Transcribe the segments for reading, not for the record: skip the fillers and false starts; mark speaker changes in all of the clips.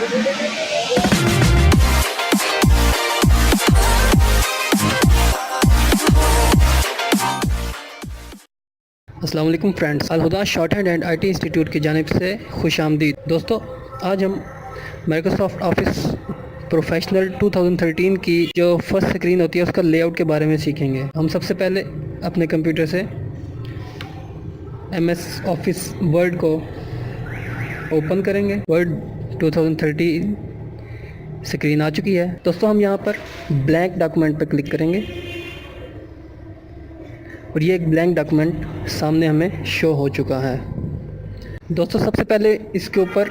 Speaker 1: अस्सलाम वालेकुम friends, Al Huda shorthand and IT institute की जानिब से खुश आमदीद। दोस्तों, आज हम माइक्रोसॉफ्ट ऑफिस प्रोफेशनल 2013 की जो फर्स्ट स्क्रीन होती है उसका लेआउट के बारे में सीखेंगे। हम सबसे पहले अपने कंप्यूटर से MS ऑफिस वर्ड को ओपन करेंगे। वर्ड 2013 स्क्रीन आ चुकी है। दोस्तों, हम यहाँ पर ब्लैंक डॉक्यूमेंट पर क्लिक करेंगे और ये एक ब्लैंक डॉक्यूमेंट सामने हमें शो हो चुका है। दोस्तों, सबसे पहले इसके ऊपर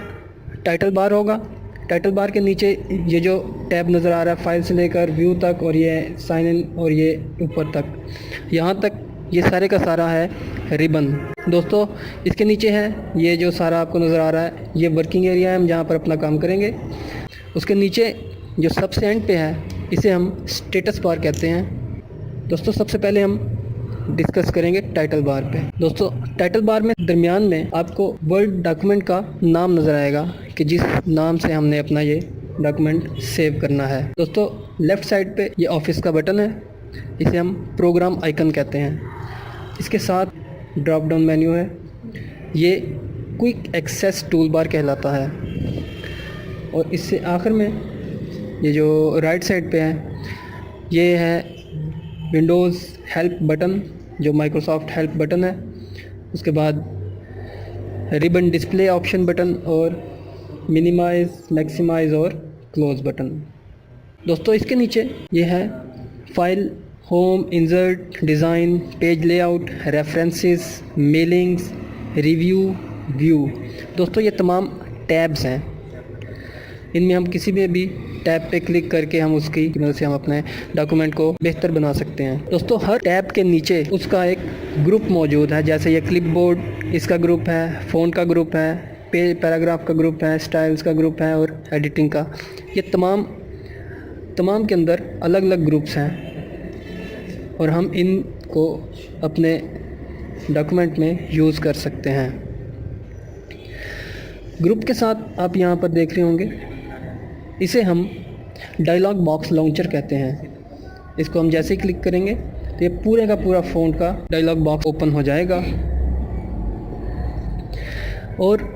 Speaker 1: टाइटल बार होगा। टाइटल बार के नीचे ये जो टैब नज़र आ रहा है, फाइल से लेकर व्यू तक और ये साइन इन और ये ऊपर तक, यहाँ तक ये सारे का सारा है रिबन। दोस्तों, इसके नीचे है ये जो सारा आपको नज़र आ रहा है, ये वर्किंग एरिया है, हम जहाँ पर अपना काम करेंगे। उसके नीचे जो सबसे एंड पे है, इसे हम स्टेटस बार कहते हैं। दोस्तों, सबसे पहले हम डिस्कस करेंगे टाइटल बार पे। दोस्तों, टाइटल बार में दरमियान में आपको वर्ड डॉक्यूमेंट का नाम नज़र आएगा कि जिस नाम से हमने अपना ये डॉक्यूमेंट सेव करना है। दोस्तों, लेफ़्ट साइड पे ये ऑफिस का बटन है, इसे हम प्रोग्राम आइकन कहते हैं। इसके साथ ड्रॉप डाउन मेन्यू है, ये क्विक एक्सेस टूल बार कहलाता है। और इससे आखिर में ये जो राइट साइड पे है, ये है विंडोज़ हेल्प बटन, जो माइक्रोसॉफ्ट हेल्प बटन है। उसके बाद रिबन डिस्प्ले ऑप्शन बटन और मिनिमाइज़, मैक्सिमाइज़ और क्लोज़ बटन। दोस्तों, इसके नीचे ये है file, home, insert, design, page layout, references, mailings, review, view. दोस्तों, ये तमाम टैब्स हैं। इनमें हम किसी भी टैब पे क्लिक करके हम उसकी मदद से हम अपने डॉक्यूमेंट को बेहतर बना सकते हैं। दोस्तों, हर टैब के नीचे उसका एक ग्रुप मौजूद है। जैसे ये क्लिपबोर्ड, इसका ग्रुप है, फ़ोन का ग्रुप है, पैराग्राफ का ग्रुप है, स्टाइल्स का ग्रुप है और एडिटिंग का। ये तमाम के अंदर अलग अलग ग्रुप्स हैं और हम इनको अपने डॉक्यूमेंट में यूज़ कर सकते हैं। ग्रुप के साथ आप यहाँ पर देख रहे होंगे, इसे हम डायलॉग बॉक्स लॉन्चर कहते हैं। इसको हम जैसे ही क्लिक करेंगे तो ये पूरे का पूरा फ़ोन का डायलॉग बॉक्स ओपन हो जाएगा। और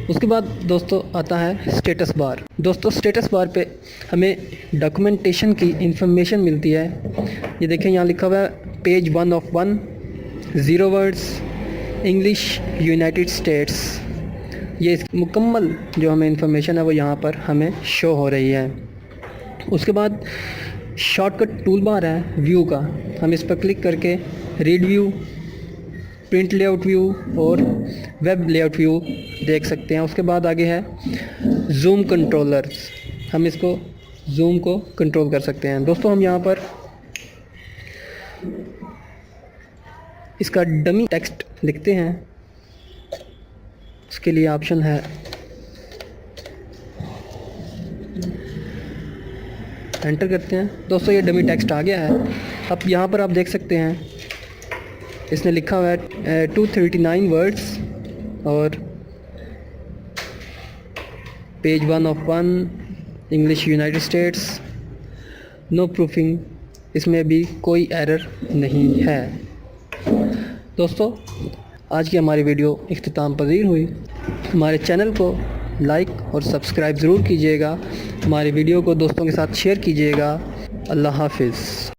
Speaker 1: उसके बाद दोस्तों आता है स्टेटस बार। दोस्तों, स्टेटस बार पे हमें डॉक्यूमेंटेशन की इंफॉर्मेशन मिलती है। ये देखें, यहाँ लिखा हुआ है page 1 of 1, 0 words, English, United states. ये मुकम्मल जो हमें इंफॉर्मेशन है वो यहाँ पर हमें शो हो रही है। उसके बाद शॉर्टकट टूल बार है व्यू का, हम इस पर क्लिक करके read view, print layout view और वेब लेआउट व्यू देख सकते हैं। उसके बाद आगे है जूम कंट्रोलर्स, हम इसको जूम को कंट्रोल कर सकते हैं। दोस्तों, हम यहाँ पर इसका डमी टेक्स्ट लिखते हैं, उसके लिए ऑप्शन है एंटर करते हैं। दोस्तों, ये डमी टेक्स्ट आ गया है। अब यहाँ पर आप देख सकते हैं इसने लिखा हुआ है 239 वर्ड्स और page 1 of 1, English, United States, no proofing, इसमें भी कोई एरर नहीं है। दोस्तों, आज की हमारी वीडियो इख्तिताम पज़ीर हुई। हमारे चैनल को लाइक और सब्सक्राइब ज़रूर कीजिएगा। हमारी वीडियो को दोस्तों के साथ शेयर कीजिएगा। अल्लाह हाफ़िज़।